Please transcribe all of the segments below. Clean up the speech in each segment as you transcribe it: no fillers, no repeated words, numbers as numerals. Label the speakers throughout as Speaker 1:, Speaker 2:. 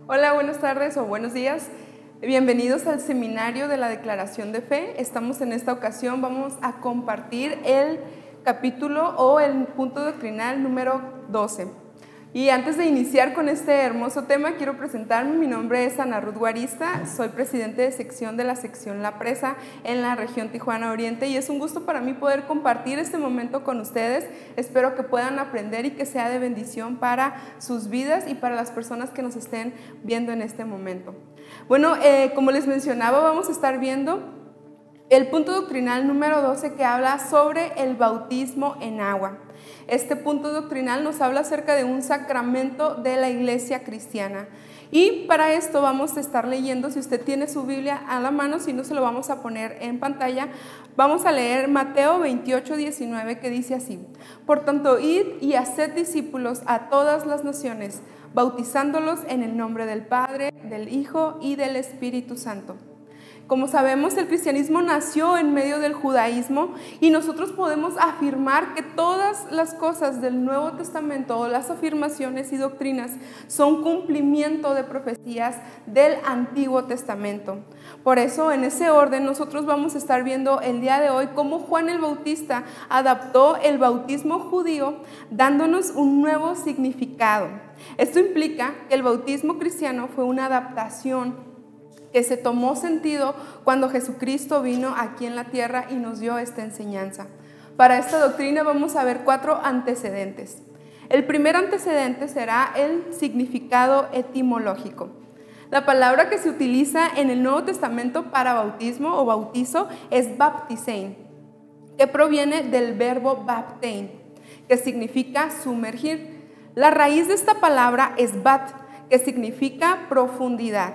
Speaker 1: Hola, buenas tardes o buenos días. Bienvenidos al seminario de la Declaración de Fe. Estamos en esta ocasión, vamos a compartir el capítulo o el punto doctrinal número 12. Y antes de iniciar con este hermoso tema, quiero presentarme. Mi nombre es Ana Ruth Guarista, soy presidente de sección de la sección La Presa en la región Tijuana Oriente y es un gusto para mí poder compartir este momento con ustedes. Espero que puedan aprender y que sea de bendición para sus vidas y para las personas que nos estén viendo en este momento. Bueno, como les mencionaba, vamos a estar viendo el punto doctrinal número 12 que habla sobre el bautismo en agua. Este punto doctrinal nos habla acerca de un sacramento de la iglesia cristiana. Y para esto vamos a estar leyendo, si usted tiene su Biblia a la mano, si no se lo vamos a poner en pantalla, vamos a leer Mateo 28:19 que dice así: Por tanto, id y haced discípulos a todas las naciones, bautizándolos en el nombre del Padre, del Hijo y del Espíritu Santo. Como sabemos, el cristianismo nació en medio del judaísmo y nosotros podemos afirmar que todas las cosas del Nuevo Testamento o las afirmaciones y doctrinas son cumplimiento de profecías del Antiguo Testamento. Por eso, en ese orden, nosotros vamos a estar viendo el día de hoy cómo Juan el Bautista adaptó el bautismo judío dándonos un nuevo significado. Esto implica que el bautismo cristiano fue una adaptación que se tomó sentido cuando Jesucristo vino aquí en la tierra y nos dio esta enseñanza. Para esta doctrina vamos a ver 4 antecedentes. El primer antecedente será el significado etimológico. La palabra que se utiliza en el Nuevo Testamento para bautismo o bautizo es baptisein, que proviene del verbo baptein, que significa sumergir. La raíz de esta palabra es bat, que significa profundidad.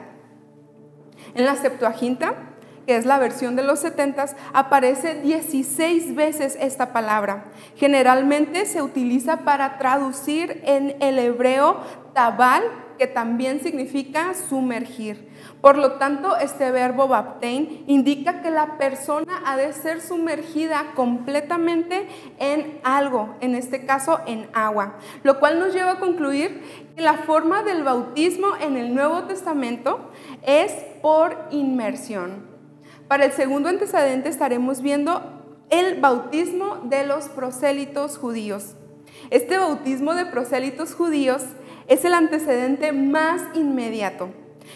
Speaker 1: En la Septuaginta, que es la versión de los 70s, aparece 16 veces esta palabra. Generalmente se utiliza para traducir en el hebreo tabal, que también significa sumergir. Por lo tanto, este verbo baptein indica que la persona ha de ser sumergida completamente en algo, en este caso en agua, lo cual nos lleva a concluir que la forma del bautismo en el Nuevo Testamento es por inmersión. Para el segundo antecedente estaremos viendo el bautismo de los prosélitos judíos. Este bautismo de prosélitos judíos es el antecedente más inmediato.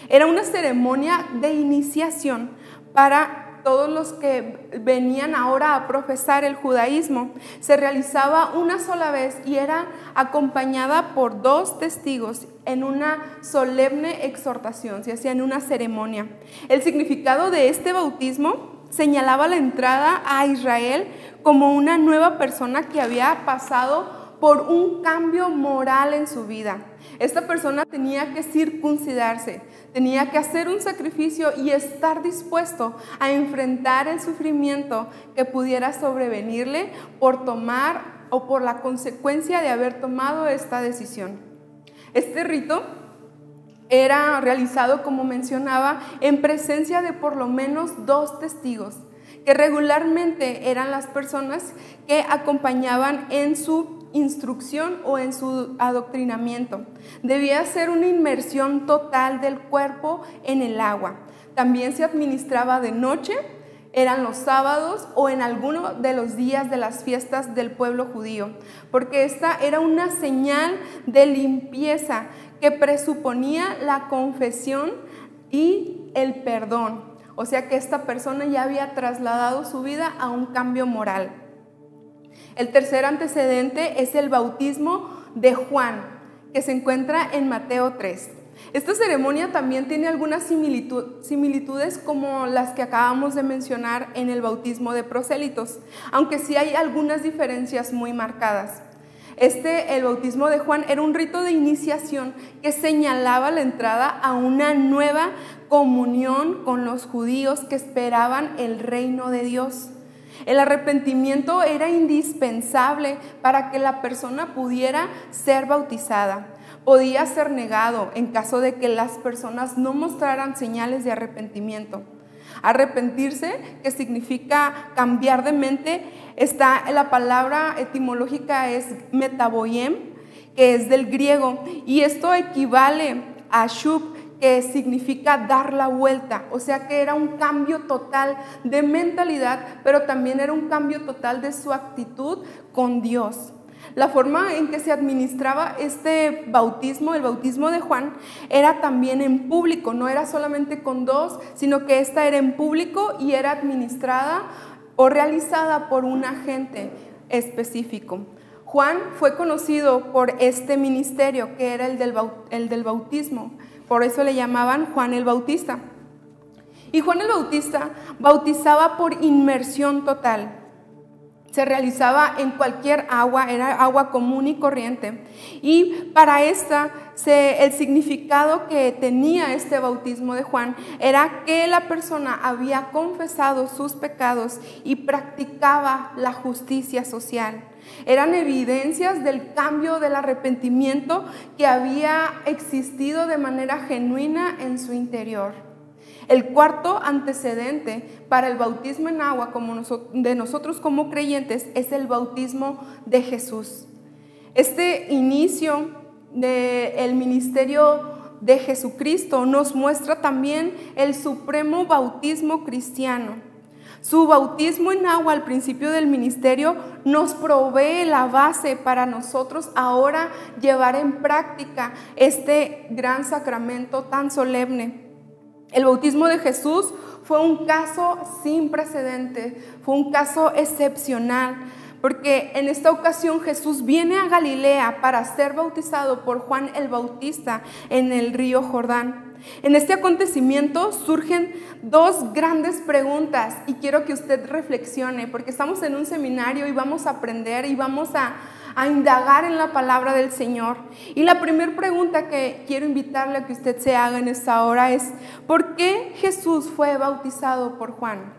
Speaker 1: Era una ceremonia de iniciación para todos los que venían ahora a profesar el judaísmo. Se realizaba una sola vez y era acompañada por 2 testigos en una solemne exhortación, se hacía en una ceremonia. El significado de este bautismo señalaba la entrada a Israel como una nueva persona que había pasado por un cambio moral en su vida. Esta persona tenía que circuncidarse, tenía que hacer un sacrificio y estar dispuesto a enfrentar el sufrimiento que pudiera sobrevenirle por tomar o por la consecuencia de haber tomado esta decisión. Este rito era realizado, como mencionaba, en presencia de por lo menos 2 testigos, que regularmente eran las personas que acompañaban en su instrucción o en su adoctrinamiento. Debía ser una inmersión total del cuerpo en el agua. También se administraba de noche, eran los sábados o en alguno de los días de las fiestas del pueblo judío, porque esta era una señal de limpieza que presuponía la confesión y el perdón. O sea que esta persona ya había trasladado su vida a un cambio moral. El tercer antecedente es el bautismo de Juan, que se encuentra en Mateo 3. Esta ceremonia también tiene algunas similitudes como las que acabamos de mencionar en el bautismo de prosélitos, aunque sí hay algunas diferencias muy marcadas. El bautismo de Juan era un rito de iniciación que señalaba la entrada a una nueva comunión con los judíos que esperaban el reino de Dios. El arrepentimiento era indispensable para que la persona pudiera ser bautizada. Podía ser negado en caso de que las personas no mostraran señales de arrepentimiento. Arrepentirse, que significa cambiar de mente, la palabra etimológica es metaboiem, que es del griego, y esto equivale a shub, que significa dar la vuelta, o sea que era un cambio total de mentalidad, pero también era un cambio total de su actitud con Dios. La forma en que se administraba este bautismo, el bautismo de Juan, era también en público, no era solamente con dos, sino que esta era en público y era administrada o realizada por un agente específico. Juan fue conocido por este ministerio que era el del bautismo, por eso le llamaban Juan el Bautista. Y Juan el Bautista bautizaba por inmersión total. Se realizaba en cualquier agua, era agua común y corriente. Y para el significado que tenía este bautismo de Juan era que la persona había confesado sus pecados y practicaba la justicia social. Eran evidencias del cambio, del arrepentimiento que había existido de manera genuina en su interior. El cuarto antecedente para el bautismo en agua de nosotros como creyentes es el bautismo de Jesús. Este inicio del ministerio de Jesucristo nos muestra también el supremo bautismo cristiano. Su bautismo en agua al principio del ministerio nos provee la base para nosotros ahora llevar en práctica este gran sacramento tan solemne. El bautismo de Jesús fue un caso sin precedentes, fue un caso excepcional, porque en esta ocasión Jesús viene a Galilea para ser bautizado por Juan el Bautista en el río Jordán. En este acontecimiento surgen dos grandes preguntas y quiero que usted reflexione, porque estamos en un seminario y vamos a aprender y vamos a indagar en la palabra del Señor. Y la primera pregunta que quiero invitarle a que usted se haga en esta hora es: ¿por qué Jesús fue bautizado por Juan?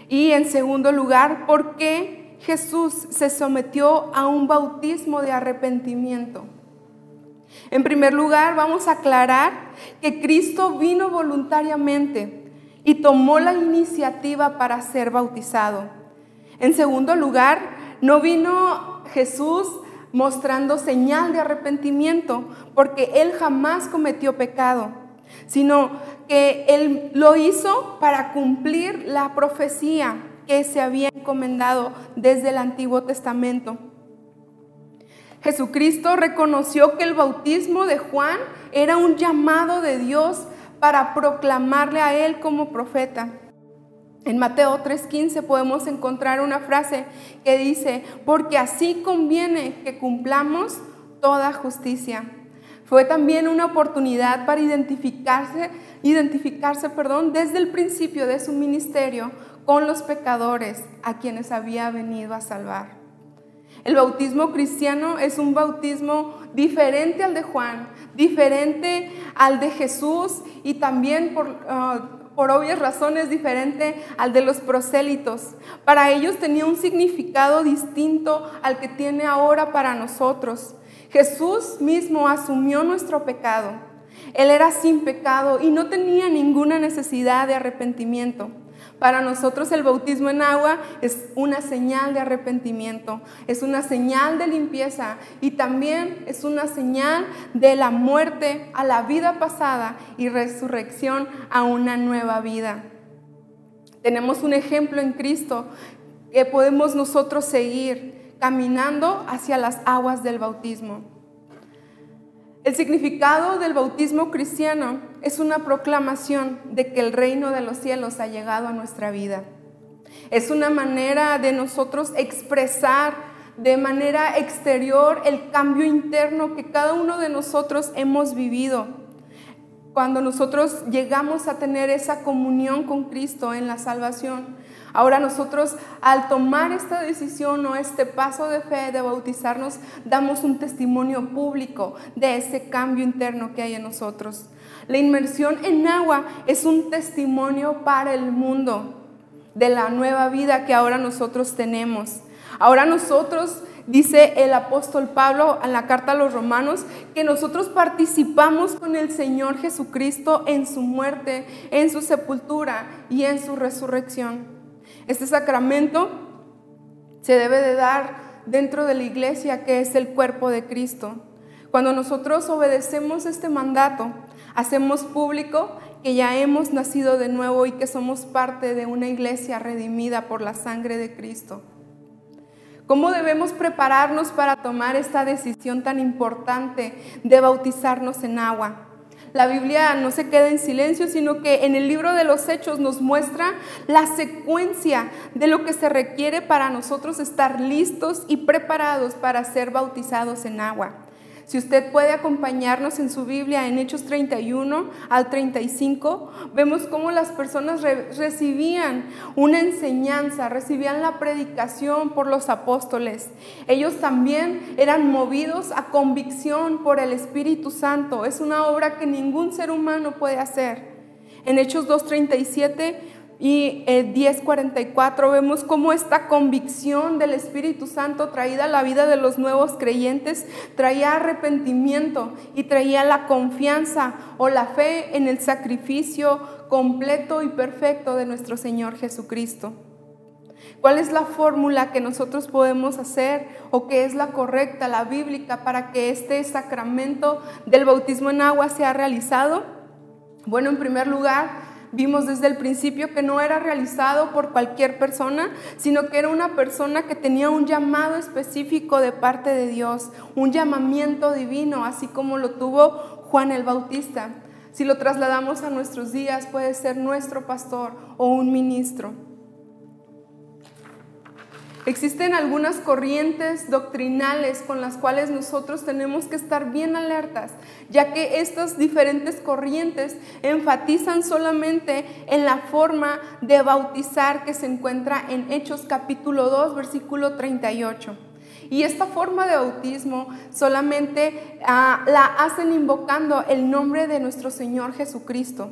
Speaker 1: Y en segundo lugar, ¿por qué Jesús se sometió a un bautismo de arrepentimiento? En primer lugar, vamos a aclarar que Cristo vino voluntariamente y tomó la iniciativa para ser bautizado. En segundo lugar, no vino Jesús mostrando señal de arrepentimiento, porque Él jamás cometió pecado, sino que Él lo hizo para cumplir la profecía que se había encomendado desde el Antiguo Testamento. Jesucristo reconoció que el bautismo de Juan era un llamado de Dios para proclamarle a Él como profeta. En Mateo 3:15 podemos encontrar una frase que dice: porque así conviene que cumplamos toda justicia. Fue también una oportunidad para identificarse desde el principio de su ministerio con los pecadores a quienes había venido a salvar. El bautismo cristiano es un bautismo diferente al de Juan, diferente al de Jesús y también por obvias razones diferente al de los prosélitos. Para ellos tenía un significado distinto al que tiene ahora para nosotros. Jesús mismo asumió nuestro pecado. Él era sin pecado y no tenía ninguna necesidad de arrepentimiento. Para nosotros el bautismo en agua es una señal de arrepentimiento, es una señal de limpieza y también es una señal de la muerte a la vida pasada y resurrección a una nueva vida. Tenemos un ejemplo en Cristo que podemos nosotros seguir caminando hacia las aguas del bautismo. El significado del bautismo cristiano es una proclamación de que el reino de los cielos ha llegado a nuestra vida. Es una manera de nosotros expresar de manera exterior el cambio interno que cada uno de nosotros hemos vivido. Cuando nosotros llegamos a tener esa comunión con Cristo en la salvación, ahora nosotros al tomar esta decisión o este paso de fe de bautizarnos, damos un testimonio público de ese cambio interno que hay en nosotros. La inmersión en agua es un testimonio para el mundo de la nueva vida que ahora nosotros tenemos. Ahora nosotros, dice el apóstol Pablo en la carta a los Romanos, que nosotros participamos con el Señor Jesucristo en su muerte, en su sepultura y en su resurrección. Este sacramento se debe de dar dentro de la iglesia, que es el cuerpo de Cristo. Cuando nosotros obedecemos este mandato, hacemos público que ya hemos nacido de nuevo y que somos parte de una iglesia redimida por la sangre de Cristo. ¿Cómo debemos prepararnos para tomar esta decisión tan importante de bautizarnos en agua? La Biblia no se queda en silencio, sino que en el libro de los Hechos nos muestra la secuencia de lo que se requiere para nosotros estar listos y preparados para ser bautizados en agua. Si usted puede acompañarnos en su Biblia en Hechos 31 al 35, vemos cómo las personas recibían una enseñanza, recibían la predicación por los apóstoles. Ellos también eran movidos a convicción por el Espíritu Santo. Es una obra que ningún ser humano puede hacer. En Hechos 2:37 y 10:44 vemos cómo esta convicción del Espíritu Santo traída a la vida de los nuevos creyentes traía arrepentimiento y traía la confianza o la fe en el sacrificio completo y perfecto de nuestro Señor Jesucristo. ¿Cuál es la fórmula que nosotros podemos hacer o que es la correcta, la bíblica, para que este sacramento del bautismo en agua sea realizado? Bueno, en primer lugar, vimos desde el principio que no era realizado por cualquier persona, sino que era una persona que tenía un llamado específico de parte de Dios, un llamamiento divino, así como lo tuvo Juan el Bautista. Si lo trasladamos a nuestros días, puede ser nuestro pastor o un ministro. Existen algunas corrientes doctrinales con las cuales nosotros tenemos que estar bien alertas, ya que estas diferentes corrientes enfatizan solamente en la forma de bautizar que se encuentra en Hechos capítulo 2, versículo 38. Y esta forma de bautismo solamente la hacen invocando el nombre de nuestro Señor Jesucristo,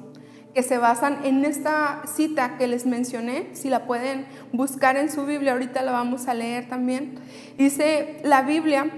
Speaker 1: que se basan en esta cita que les mencioné. Si la pueden buscar en su Biblia, ahorita la vamos a leer también. Dice la Biblia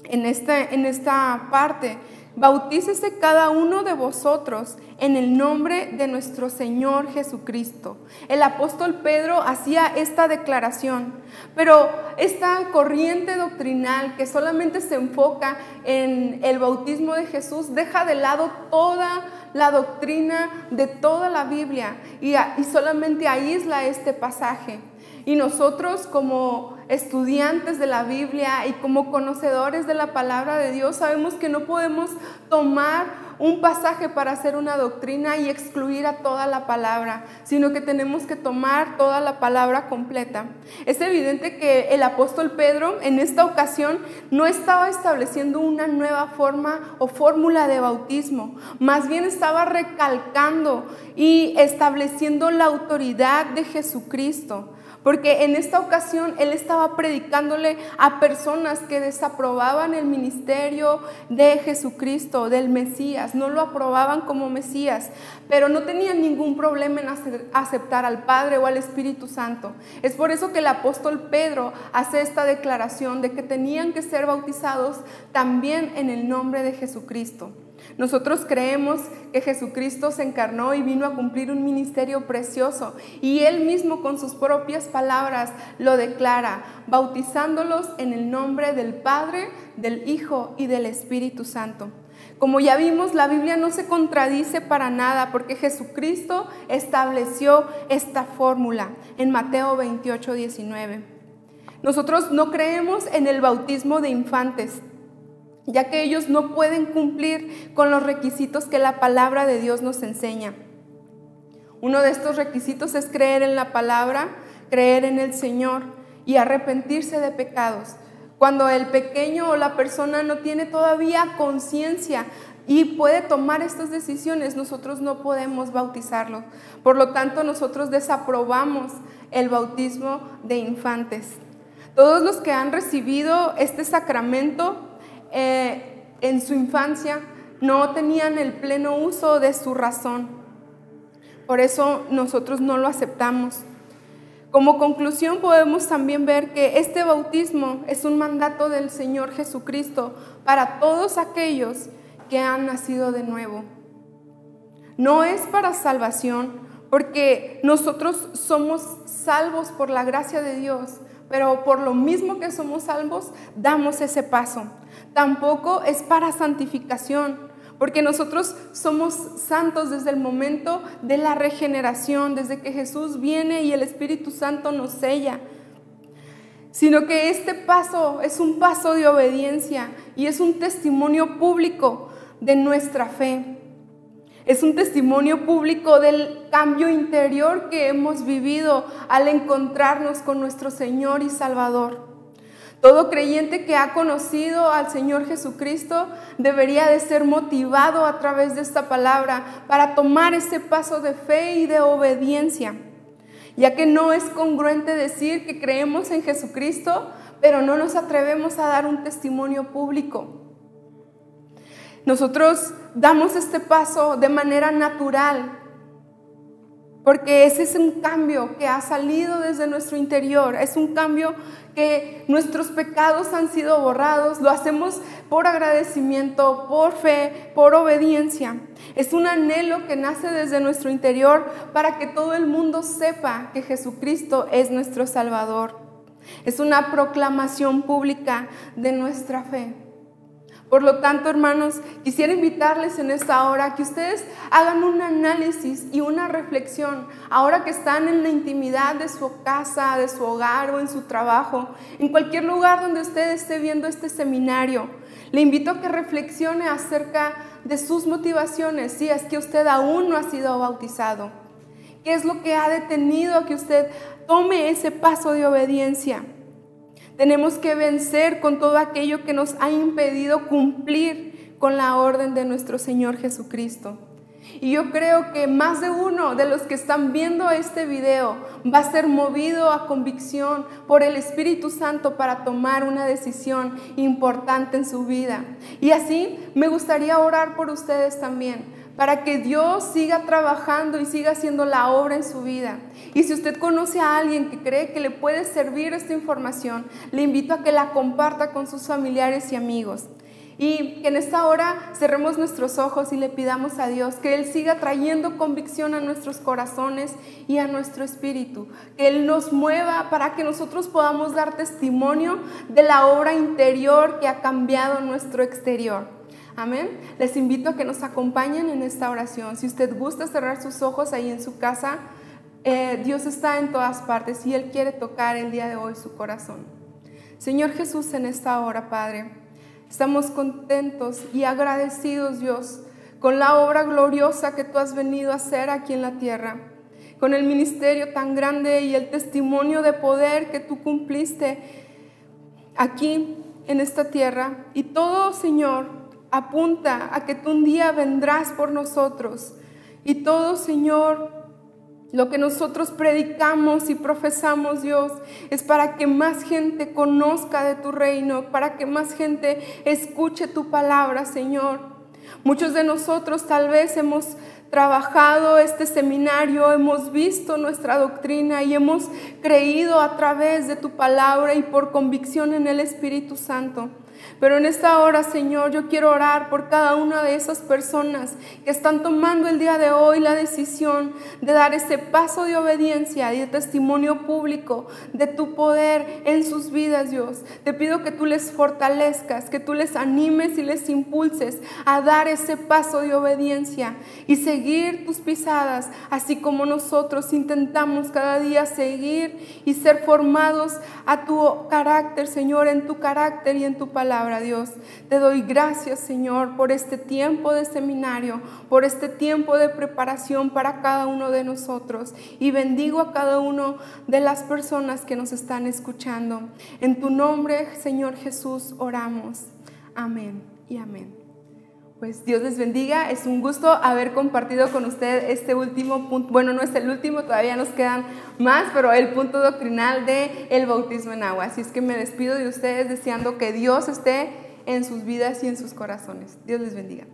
Speaker 1: en esta parte: bautícese cada uno de vosotros en el nombre de nuestro Señor Jesucristo. El apóstol Pedro hacía esta declaración, pero esta corriente doctrinal que solamente se enfoca en el bautismo de Jesús deja de lado toda la doctrina de toda la Biblia y solamente aísla este pasaje. Y nosotros, como estudiantes de la Biblia y como conocedores de la palabra de Dios, sabemos que no podemos tomar un pasaje para hacer una doctrina y excluir a toda la palabra, sino que tenemos que tomar toda la palabra completa. Es evidente que el apóstol Pedro en esta ocasión no estaba estableciendo una nueva forma o fórmula de bautismo, más bien estaba recalcando y estableciendo la autoridad de Jesucristo. Porque en esta ocasión él estaba predicándole a personas que desaprobaban el ministerio de Jesucristo, del Mesías. No lo aprobaban como Mesías, pero no tenían ningún problema en aceptar al Padre o al Espíritu Santo. Es por eso que el apóstol Pedro hace esta declaración de que tenían que ser bautizados también en el nombre de Jesucristo. Nosotros creemos que Jesucristo se encarnó y vino a cumplir un ministerio precioso, y Él mismo con sus propias palabras lo declara, bautizándolos en el nombre del Padre, del Hijo y del Espíritu Santo. Como ya vimos, la Biblia no se contradice para nada, porque Jesucristo estableció esta fórmula en Mateo 28:19. Nosotros no creemos en el bautismo de infantes, ya que ellos no pueden cumplir con los requisitos que la palabra de Dios nos enseña. Uno de estos requisitos es creer en la palabra, creer en el Señor y arrepentirse de pecados. Cuando el pequeño o la persona no tiene todavía conciencia y puede tomar estas decisiones, nosotros no podemos bautizarlo. Por lo tanto, nosotros desaprobamos el bautismo de infantes. Todos los que han recibido este sacramento en su infancia no tenían el pleno uso de su razón. Por eso nosotros no lo aceptamos. Como conclusión, podemos también ver que este bautismo es un mandato del Señor Jesucristo para todos aquellos que han nacido de nuevo. No es para salvación, porque nosotros somos salvos por la gracia de Dios, pero por lo mismo que somos salvos, damos ese paso. Tampoco es para santificación, porque nosotros somos santos desde el momento de la regeneración, desde que Jesús viene y el Espíritu Santo nos sella. Sino que este paso es un paso de obediencia y es un testimonio público de nuestra fe. Es un testimonio público del cambio interior que hemos vivido al encontrarnos con nuestro Señor y Salvador. Todo creyente que ha conocido al Señor Jesucristo debería de ser motivado a través de esta palabra para tomar ese paso de fe y de obediencia, ya que no es congruente decir que creemos en Jesucristo, pero no nos atrevemos a dar un testimonio público. Nosotros damos este paso de manera natural, porque ese es un cambio que ha salido desde nuestro interior, es un cambio que nuestros pecados han sido borrados, lo hacemos por agradecimiento, por fe, por obediencia. Es un anhelo que nace desde nuestro interior para que todo el mundo sepa que Jesucristo es nuestro Salvador. Es una proclamación pública de nuestra fe. Por lo tanto, hermanos, quisiera invitarles en esta hora que ustedes hagan un análisis y una reflexión, ahora que están en la intimidad de su casa, de su hogar o en su trabajo, en cualquier lugar donde usted esté viendo este seminario. Le invito a que reflexione acerca de sus motivaciones, si es que usted aún no ha sido bautizado. ¿Qué es lo que ha detenido a que usted tome ese paso de obediencia? Tenemos que vencer con todo aquello que nos ha impedido cumplir con la orden de nuestro Señor Jesucristo. Y yo creo que más de uno de los que están viendo este video va a ser movido a convicción por el Espíritu Santo para tomar una decisión importante en su vida. Y así me gustaría orar por ustedes también, para que Dios siga trabajando y siga haciendo la obra en su vida. Y si usted conoce a alguien que cree que le puede servir esta información, le invito a que la comparta con sus familiares y amigos. Y que en esta hora cerremos nuestros ojos y le pidamos a Dios que Él siga trayendo convicción a nuestros corazones y a nuestro espíritu. Que Él nos mueva para que nosotros podamos dar testimonio de la obra interior que ha cambiado nuestro exterior. Amén. Les invito a que nos acompañen en esta oración. Si usted gusta cerrar sus ojos ahí en su casa, Dios está en todas partes y Él quiere tocar el día de hoy su corazón. Señor Jesús, en esta hora, Padre, estamos contentos y agradecidos, Dios, con la obra gloriosa que tú has venido a hacer aquí en la tierra, con el ministerio tan grande y el testimonio de poder que tú cumpliste aquí en esta tierra. Y todo, Señor, apunta a que tú un día vendrás por nosotros. Y todo, Señor, lo que nosotros predicamos y profesamos, Dios, es para que más gente conozca de tu reino, para que más gente escuche tu palabra, Señor. Muchos de nosotros tal vez hemos trabajado este seminario, hemos visto nuestra doctrina y hemos creído a través de tu palabra y por convicción en el Espíritu Santo. Pero en esta hora, Señor, yo quiero orar por cada una de esas personas que están tomando el día de hoy la decisión de dar ese paso de obediencia y de testimonio público de tu poder en sus vidas, Dios. Te pido que tú les fortalezcas, que tú les animes y les impulses a dar ese paso de obediencia y seguir tus pisadas, así como nosotros intentamos cada día seguir y ser formados a tu carácter, Señor, en tu carácter y en tu palabra. Dios, te doy gracias, Señor, por este tiempo de seminario, por este tiempo de preparación para cada uno de nosotros, y bendigo a cada uno de las personas que nos están escuchando. En tu nombre, Señor Jesús, oramos. Amén y amén. Pues Dios les bendiga, es un gusto haber compartido con usted este último punto. Bueno, no es el último, todavía nos quedan más, pero el punto doctrinal del bautismo en agua. Así es que me despido de ustedes deseando que Dios esté en sus vidas y en sus corazones. Dios les bendiga.